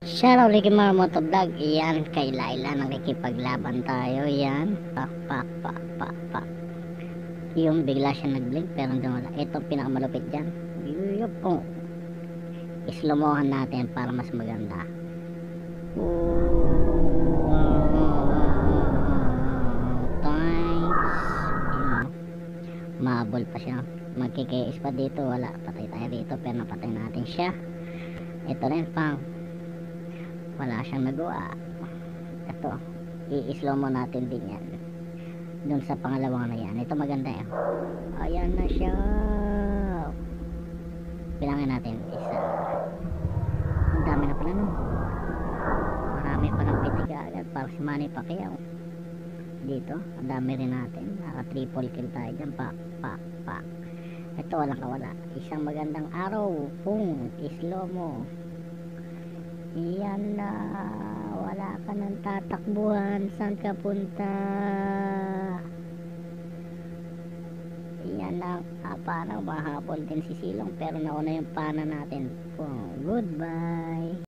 Shoutout Ricky Mar Motovlog. Iyan kay Laila, nakikipaglaban tayo. Yan, pak pak pak pak pak. Yung bigla siya nag-blink pero hindi wala. Ito pinakamalupit dyan. Yup, oh. Islomohan natin para mas maganda. Thanks. Mahabol pa siya. Magkikis pa dito, wala. Patay tayo dito pero napatay natin siya. Ito rin pang wala siyang nagawa. Ito, i-slow mo natin din yan dun sa pangalawang na yan. Ito maganda yan. Ayan na siya. Bilangin natin isa. Ang dami na pala nun. Marami pa ng pitik agad para si Manny Pacquiao. Dito ang dami rin natin. Naka triple kill tayo dyan. Pak pak pak. Ito walang kawala. Isang magandang araw. Pung slow mo. Iyan na, wala ka nang tatakbuhan, saan ka punta? Iyan na, parang mahabol din si Silong pero nauna yung pana natin. Oh, goodbye.